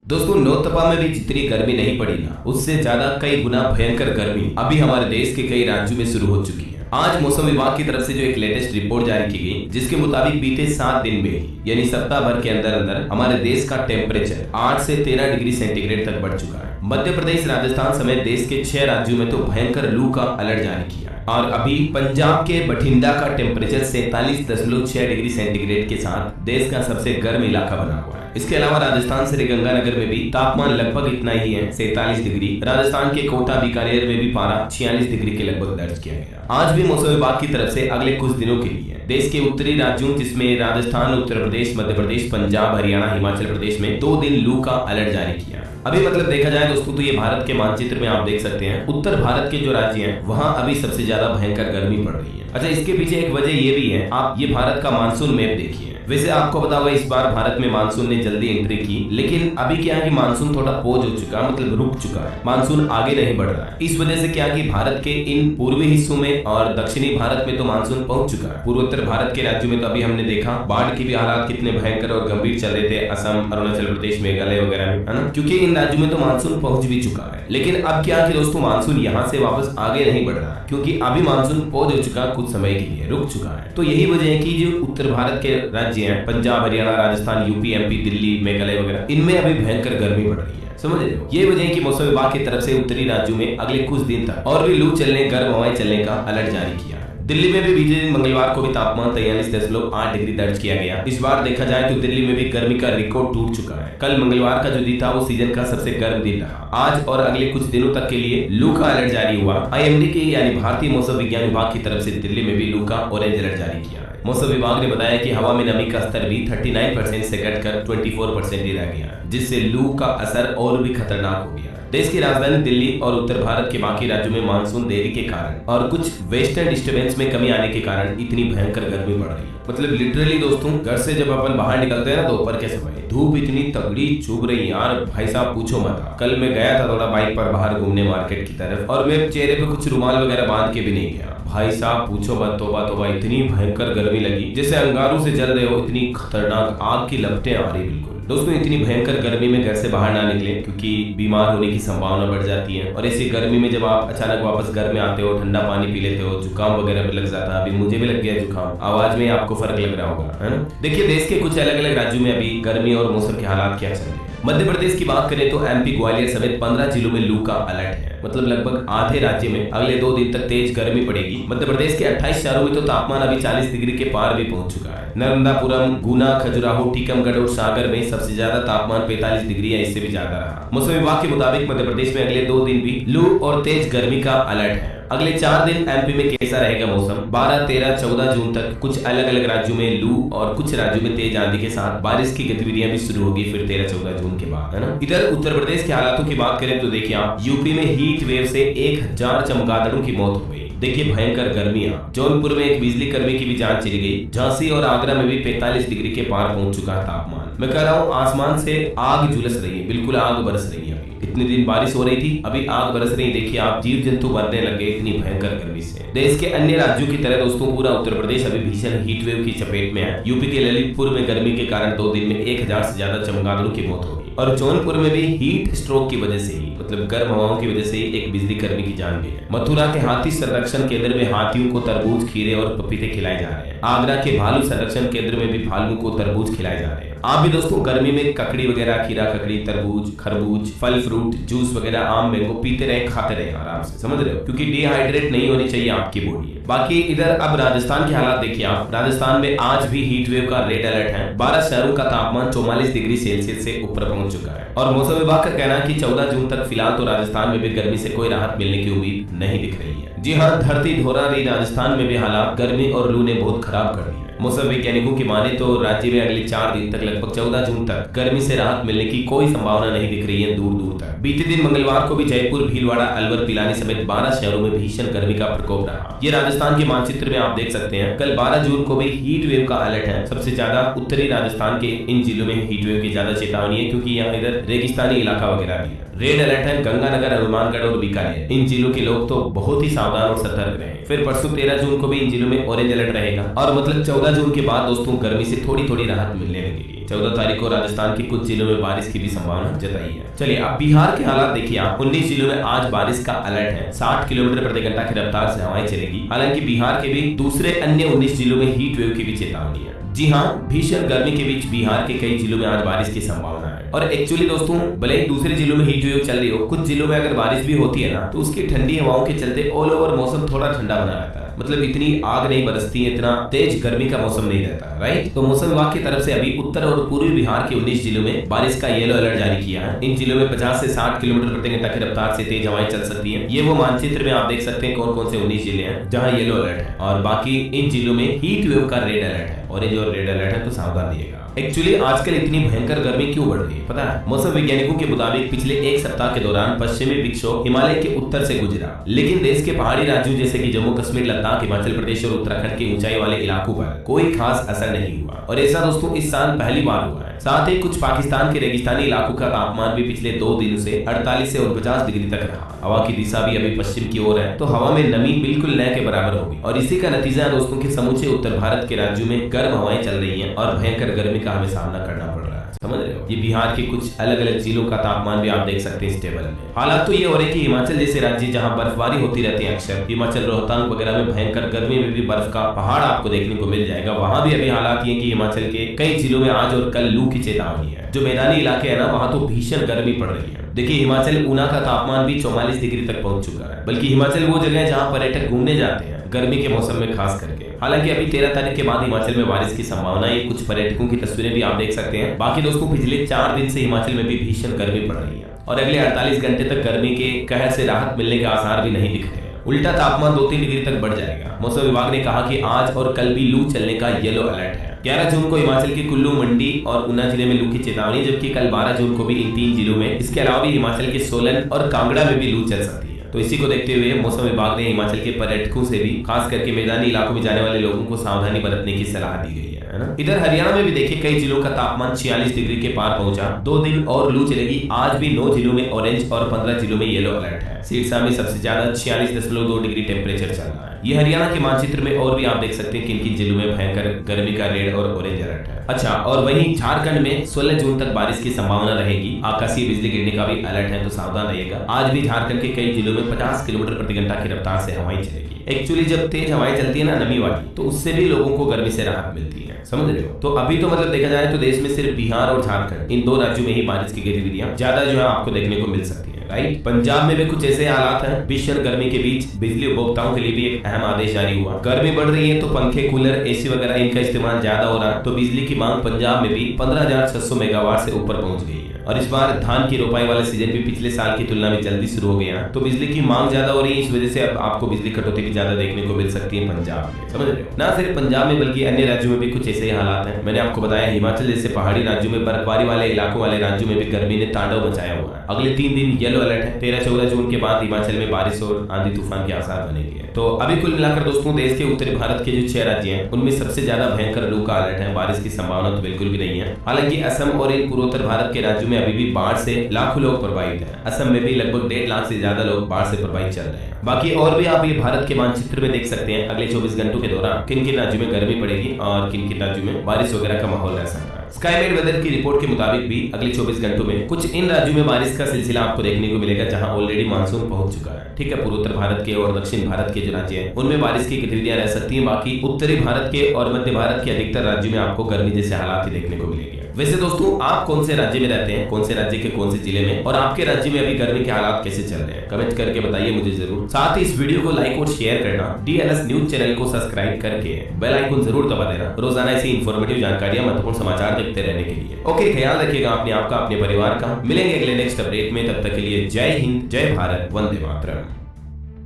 दोस्तों नौतपा में भी जितनी गर्मी नहीं पड़ी ना, उससे ज्यादा कई गुना भयंकर गर्मी अभी हमारे देश के कई राज्यों में शुरू हो चुकी है। आज मौसम विभाग की तरफ से जो एक लेटेस्ट रिपोर्ट जारी की गई, जिसके मुताबिक बीते 7 दिन में ही यानी सप्ताह भर के अंदर अंदर हमारे देश का टेम्परेचर 8 से 13 डिग्री सेंटीग्रेड तक बढ़ चुका है। मध्य प्रदेश, राजस्थान समेत देश के 6 राज्यों में तो भयंकर लू का अलर्ट जारी किया है। और अभी पंजाब के बठिंडा का टेम्परेचर 47.6 डिग्री सेंटीग्रेड के साथ देश का सबसे गर्म इलाका बना हुआ है। इसके अलावा राजस्थान श्रीगंगानगर में भी तापमान लगभग इतना ही है, 47 डिग्री। राजस्थान के कोटा बीकानेर में भी पारा 46 डिग्री के लगभग दर्ज किया गया। आज भी मौसम विभाग की तरफ से अगले कुछ दिनों के लिए देश के उत्तरी राज्यों जिसमें राजस्थान, उत्तर प्रदेश, मध्य प्रदेश, पंजाब, हरियाणा, हिमाचल प्रदेश में 2 दिन लू का अलर्ट जारी किया। अभी मतलब देखा जाए दोस्तों तो ये भारत के मानचित्र में आप देख सकते हैं, उत्तर भारत के जो राज्य हैं वहां अभी सबसे ज्यादा भयंकर गर्मी पड़ रही है। अच्छा, इसके पीछे एक वजह ये भी है, आप ये भारत का मानसून मैप देखिए। वैसे आपको पता होगा इस बार भारत में मानसून ने जल्दी एंट्री की, लेकिन अभी क्या है कि मानसून थोड़ा पोज हो चुका है, मतलब रुक चुका है, मानसून आगे नहीं बढ़ रहा है। इस वजह से क्या कि भारत के इन पूर्वी हिस्सों में और दक्षिणी भारत में तो मानसून पहुंच चुका है। पूर्वोत्तर भारत के राज्यों में तो अभी हमने देखा बाढ़ के भी हालात कितने भयंकर और गंभीर चल रहे थे, असम, अरुणाचल प्रदेश, मेघालय वगैरह में, है ना, क्योंकि इन राज्यों में तो मानसून पहुंच भी चुका है। लेकिन अब क्या कि दोस्तों मानसून यहाँ से वापस आगे नहीं बढ़ रहा है, क्योंकि अभी मानसून पहुंच हो चुका, कुछ समय के लिए रुक चुका है। तो यही वजह है कि जो उत्तर भारत के राज्य हैं, पंजाब, हरियाणा, राजस्थान, यूपी, एमपी, दिल्ली, मेघालय वगैरह, इनमें अभी भयंकर गर्मी बढ़ रही है। समझ रहे हो? ये वजह है कि मौसम विभाग की तरफ से उत्तरी राज्यों में अगले कुछ दिन तक और भी लू चलने, गर्म हवाएं चलने का अलर्ट जारी किया है। दिल्ली में भी बीते दिन मंगलवार को भी तापमान 43.8 डिग्री दर्ज किया गया। इस बार देखा जाए तो दिल्ली में भी गर्मी का रिकॉर्ड टूट चुका है। कल मंगलवार का जो दिन था वो सीजन का सबसे गर्म दिन रहा। आज और अगले कुछ दिनों तक के लिए लू का अलर्ट जारी हुआ। IMD की यानी भारतीय मौसम विज्ञान विभाग की तरफ से दिल्ली में भी लू का ऑरेंज अलर्ट जारी किया है। मौसम विभाग ने बताया कि हवा में नमी का स्तर भी 39% से घटकर 24% ही रह गया, जिससे लू का असर और भी खतरनाक हो गया। देश की राजधानी दिल्ली और उत्तर भारत के बाकी राज्यों में मानसून देरी के कारण और कुछ वेस्टर्न डिस्टर्बेंस में कमी आने के कारण इतनी भयंकर गर्मी बढ़ रही है। मतलब लिटरली दोस्तों, घर से जब अपन बाहर निकलते हैं ना दोपहर के समय, धूप इतनी तगड़ी चुभ रही यार, भाई साहब पूछो मत। कल मैं गया था थोड़ा बाइक पर बाहर घूमने मार्केट की तरफ, और मैं चेहरे पे कुछ रुमाल वगैरह बांध के भी नहीं गया। भाई साहब पूछो मत, तौबा तौबा, इतनी भयंकर गर्मी लगी जैसे अंगारों से जल रहे हो। इतनी खतरनाक आग की लपटें आ रही बिल्कुल। दोस्तों इतनी भयंकर गर्मी में घर से बाहर ना निकले, क्योंकि बीमार होने की संभावना बढ़ जाती है। और ऐसी गर्मी में जब आप अचानक वापस घर में आते हो, ठंडा पानी पी लेते हो, जुकाम वगैरह भी लग जाता है। अभी मुझे भी लग गया जुकाम, आवाज में आपको फर्क लग रहा होगा, है ना। देखिए देश के कुछ अलग अलग राज्यों में अभी गर्मी और मौसम के हालात क्या चल रहे हैं। मध्य प्रदेश की बात करें तो MP, ग्वालियर समेत 15 जिलों में लू का अलर्ट है। मतलब लगभग आधे राज्य में अगले 2 दिन तक तेज गर्मी पड़ेगी। मध्य प्रदेश के 28 शहरों में तो तापमान अभी 40 डिग्री के पार भी पहुंच चुका है। नर्मदापुरम, गुना, खजुराहो, टीकमगढ़ और सागर में सबसे ज्यादा तापमान 45 डिग्री या इससे भी ज्यादा रहा। मौसम विभाग के मुताबिक मध्य प्रदेश में अगले 2 दिन भी लू और तेज गर्मी का अलर्ट है। अगले 4 दिन MP में कैसा रहेगा मौसम? 12, 13, 14 जून तक कुछ अलग अलग राज्यों में लू और कुछ राज्यों में तेज आंधी के साथ बारिश की गतिविधियां भी शुरू होगी फिर 13, 14 जून के बाद, है ना। इधर उत्तर प्रदेश के हालातों की बात करें तो देखिए आप, यूपी में हीट वेव से 1000 चमगादड़ों की मौत हो गई। देखिए भयंकर गर्मियां। जौनपुर में एक बिजली कर्मी की भी जान चली गई। झांसी और आगरा में भी 45 डिग्री के पार पहुंच चुका है तापमान। मैं कह रहा हूँ आसमान से आग झुलस रही है, बिल्कुल आग बरस रही है। अभी इतने दिन बारिश हो रही थी, अभी आग बरस रही है। देखिए आप, जीव जंतु मरने लगे इतनी भयंकर गर्मी से। देश के अन्य राज्यों की तरह दोस्तों पूरा उत्तर प्रदेश अभी भीषण हीट वेव की चपेट में है। यूपी के ललितपुर में गर्मी के कारण 2 दिन में 1000 से ज्यादा चमगादड़ों की मौत होगी। और जौनपुर में भी हीट स्ट्रोक की वजह से ही, मतलब गर्म हवाओं की वजह से ही एक बिजली कर्मी की जान गई है। मथुरा के हाथी संरक्षण केंद्र में हाथियों को तरबूज, खीरे और पपीते खिलाए जा रहे हैं। आगरा के भालू संरक्षण केंद्र में भी भालू को तरबूज खिलाए जा रहे हैं। आप भी दोस्तों गर्मी में ककड़ी वगैरह, खीरा, ककड़ी, तरबूज, खरबूज, फल फ्रूट, जूस वगैरह, आम, मैंगो पीते रहे, खाते रहे आराम से, समझ रहे हो, क्योंकि डिहाइड्रेट नहीं होनी चाहिए आपकी बॉडी। बाकी इधर अब राजस्थान के हालात देखिए आप। राजस्थान में आज भी हीट वेव का रेड अलर्ट है। 12 शहरों का तापमान 44 डिग्री सेल्सियस से ऊपर पहुंच चुका है। और मौसम विभाग का कहना है कि 14 जून तक फिलहाल तो राजस्थान में भी गर्मी से कोई राहत मिलने की उम्मीद नहीं दिख रही है। जी हाँ, धरती धोरा रही राजस्थान में भी हालात गर्मी और लू ने बहुत खराब कर दिया है। मौसम वैज्ञानिकों की माने तो राज्य में अगले 4 दिन तक लगभग 14 जून तक गर्मी से राहत मिलने की कोई संभावना नहीं दिख रही है दूर दूर तक। बीते दिन मंगलवार को भी जयपुर, भीलवाड़ा, अलवर, पिलानी समेत 12 शहरों में भीषण गर्मी का प्रकोप रहा। ये राजस्थान के मानचित्र में आप देख सकते हैं। कल 12 जून को भी हीट वेव का अलर्ट है। सबसे ज्यादा उत्तरी राजस्थान के इन जिलों में हीट वेव की ज्यादा चेतावनी है, क्योंकि यहाँ इधर रेगिस्तानी इलाका वगैरह भी है। रेड अलर्ट है गंगानगर, हनुमानगढ़ और बीकानेर। इन जिलों के लोग तो बहुत ही सावधान और सतर्क रहे। फिर परसों 13 जून को भी इन जिलों में ऑरेंज अलर्ट रहेगा और मतलब 14 जून के बाद दोस्तों गर्मी से थोड़ी थोड़ी राहत मिलने लगेगी। 14 तारीख को राजस्थान के कुछ जिलों में बारिश की भी संभावना जताई है। चलिए अब बिहार के हालात देखिए आप। 19 जिलों में आज बारिश का अलर्ट है। 60 किलोमीटर प्रति घंटा की रफ्तार से हवाएं चलेगी। हालांकि बिहार के भी दूसरे अन्य 19 जिलों में हीट वेव की भी चेतावनी है। जी हाँ, भीषण गर्मी के बीच बिहार के कई जिलों में आज बारिश की संभावना है। और एक्चुअली दोस्तों भले ही दूसरे जिलों में हीट वेव चल रही हो, कुछ जिलों में अगर बारिश भी होती है ना तो उसकी ठंडी हवाओं के चलते ऑल ओवर मौसम थोड़ा ठंडा बना रहता है। मतलब इतनी आग नहीं बरसती है, इतना तेज गर्मी का मौसम नहीं रहता, राइट। तो मौसम विभाग की तरफ से अभी उत्तर और पूर्वी बिहार के 19 जिलों में बारिश का येलो अलर्ट जारी किया है। इन जिलों में 50 से 60 किलोमीटर प्रति घंटा की रफ्तार से तेज हवाएं चल सकती हैं। ये वो मानचित्र में आप देख सकते हैं कौन कौन से 19 जिले हैं जहां येलो अलर्ट है, और बाकी इन जिलों में हीट वेव का रेड अलर्ट है। ऑरेंज और रेड अलर्ट है तो सावधान रहिएगा। एक्चुअली आजकल इतनी भयंकर गर्मी क्यों बढ़ रही है पता है? मौसम वैज्ञानिकों के मुताबिक पिछले एक सप्ताह के दौरान पश्चिमी विक्षोभ हिमालय के उत्तर से गुजरा, लेकिन देश के पहाड़ी राज्यों जैसे कि जम्मू कश्मीर, लद्दाख, हिमाचल प्रदेश और उत्तराखंड के ऊंचाई वाले इलाकों पर कोई खास असर नहीं हुआ। और ऐसा दोस्तों इस साल पहली बार हुआ है। साथ ही कुछ पाकिस्तान के रेगिस्तानी इलाकों का तापमान भी पिछले 2 दिनों से 48 से 49 डिग्री तक रहा। हवा की दिशा भी अभी पश्चिम की ओर है, तो हवा में नमी बिल्कुल न के बराबर होगी। और इसी का नतीजा दोस्तों के समूचे उत्तर भारत के राज्यों में गर्म हवाएं चल रही हैं और भयंकर गर्मी का हमें सामना करना पड़ रहा है। समझ रहे हो? ये बिहार के कुछ अलग अलग जिलों का तापमान भी आप देख सकते हैं इस टेबल में। हालात तो ये हो रहे हैं कि हिमाचल जैसे राज्य जहां बर्फबारी होती रहती है अक्सर, हिमाचल रोहतांग वगैरह में भयंकर गर्मी में भी बर्फ का पहाड़ आपको देखने को मिल जाएगा। वहां भी अभी हालात ये कि हिमाचल के कई जिलों में आज और कल लू की चेतावनी है। जो मैदानी इलाके है ना वहां तो भीषण गर्मी पड़ रही है। देखिए हिमाचल ऊना का तापमान भी 44 डिग्री तक पहुंच चुका है। बल्कि हिमाचल वो जगह है जहां पर्यटक घूमने जाते हैं गर्मी के मौसम में खास करके। हालांकि अभी 13 तारीख के बाद हिमाचल में बारिश की संभावना है। कुछ पर्यटकों की तस्वीरें भी आप देख सकते हैं। बाकी दोस्तों पिछले 4 दिन से हिमाचल में भी भीषण गर्मी पड़ रही है और अगले 48 घंटे तक गर्मी के कहर से राहत मिलने के आसार भी नहीं दिख रहे हैं। उल्टा तापमान 2-3 डिग्री तक बढ़ जाएगा। मौसम विभाग ने कहा कि आज और कल भी लू चलने का येलो अलर्ट है। 11 जून को हिमाचल के कुल्लू, मंडी और ऊना जिले में लू की चेतावनी, जबकि कल 12 जून को भी इन 3 जिलों में, इसके अलावा भी हिमाचल के सोलन और कांगड़ा में भी लू चल सकती है। तो इसी को देखते हुए मौसम विभाग ने हिमाचल के पर्यटकों से भी खास करके मैदानी इलाकों में जाने वाले लोगों को सावधानी बरतने की सलाह दी गई है ना। इधर हरियाणा में भी देखिए कई जिलों का तापमान 46 डिग्री के पार पहुंचा। 2 दिन और लू चलेगी। आज भी 9 जिलों में ऑरेंज और 15 जिलों में येलो अलर्ट है। सिरसा में सबसे ज्यादा 46.2 डिग्री टेम्परेचर चल रहा है। ये हरियाणा के मानचित्र में और भी आप देख सकते हैं किन किन जिलों में भयंकर गर्मी का रेड और ऑरेंज अलर्ट है। अच्छा, और वहीं झारखंड में 16 जून तक बारिश की संभावना रहेगी। आकाशीय बिजली गिरने का भी अलर्ट है तो सावधान रहिएगा। आज भी झारखंड के कई जिलों में 50 किलोमीटर प्रति घंटा की रफ्तार से हवाएं चलेगी। एक्चुअली जब तेज हवाएं चलती है ना नमी वाली, तो उससे भी लोगों को गर्मी से राहत मिलती है। समझ रहे हो? तो अभी तो मतलब देखा जाए तो देश में सिर्फ बिहार और झारखंड, इन 2 राज्यों में ही बारिश की गतिविधियां ज्यादा जो है आपको देखने को मिल सकती है, राइट। पंजाब में भी कुछ ऐसे हालात हैं। भीषण गर्मी के बीच बिजली उपभोक्ताओं के लिए भी एक अहम आदेश जारी हुआ। गर्मी बढ़ रही है तो पंखे, कूलर, एसी वगैरह इनका इस्तेमाल ज्यादा हो रहा है, तो बिजली की मांग पंजाब में भी 15,600 मेगावाट से ऊपर पहुंच गई है। और इस बार धान की रोपाई वाला सीजन भी पिछले साल की तुलना में जल्दी शुरू हो गया, तो बिजली की मांग ज्यादा हो रही है। इस वजह से अब आपको बिजली कटौती भी ज्यादा देखने को मिल सकती है पंजाब में। समझ रहे हो? ना सिर्फ पंजाब में बल्कि अन्य राज्यों में भी कुछ ऐसे हालात हैं। मैंने आपको बताया हिमाचल जैसे पहाड़ी राज्यों में, बर्फबारी वाले इलाकों वाले राज्यों में भी गर्मी ने तांडव मचाया हुआ है। अगले 3 दिन येलो अलर्ट है। 13-14 जून के बाद हिमाचल में बारिश और आंधी तूफान के आसार बनेंगे। तो अभी कुल मिलाकर दोस्तों देश के उत्तरी भारत के जो 6 राज्य हैं उनमें सबसे ज्यादा भयंकर लू का अलर्ट है। बारिश की संभावना तो बिल्कुल भी नहीं है। हालांकि असम और इन पूर्वोत्तर भारत के राज्यों में अभी भी बाढ़ से लाखों लोग प्रभावित हैं। असम में भी लगभग 1.5 लाख से ज्यादा लोग बाढ़ से प्रभावित चल रहे हैं। बाकी और भी आप ये भारत के मानचित्र में देख सकते हैं अगले 24 घंटों के दौरान किन किन राज्यों में गर्मी पड़ेगी और किन किन राज्यों में बारिश वगैरह का माहौल रह सकता है। स्काईमेट वेदर की रिपोर्ट के मुताबिक भी अगले 24 घंटों में कुछ इन राज्यों में बारिश का सिलसिला आपको देखने को मिलेगा जहां ऑलरेडी मानसून पहुंच चुका है। ठीक है, पूर्वोत्तर भारत के और दक्षिण भारत के जो राज्य हैं उनमें बारिश की गतिविधियां रह सकती हैं। बाकी उत्तरी भारत के और मध्य भारत के अधिकतर राज्यों में आपको गर्मी जैसे हालात ही देखने को मिलेंगे। वैसे दोस्तों आप कौन से राज्य में रहते हैं, कौन से राज्य के कौन से जिले में, और आपके राज्य में अभी गर्मी के हालात कैसे चल रहे हैं, कमेंट करके बताइए मुझे जरूर। साथ ही इस वीडियो को लाइक और शेयर करना, DLS न्यूज चैनल को सब्सक्राइब करके बेल आइकन जरूर दबा देना रोजाना ऐसी इंफॉर्मेटिव जानकारियां, महत्वपूर्ण समाचार देखते रहने के लिए। ओके, ख्याल रखिएगा अपने आपका, अपने परिवार का। मिलेंगे अगले नेक्स्ट अपडेट में, तब तक के लिए जय हिंद, जय भारत, वंदे मातरम।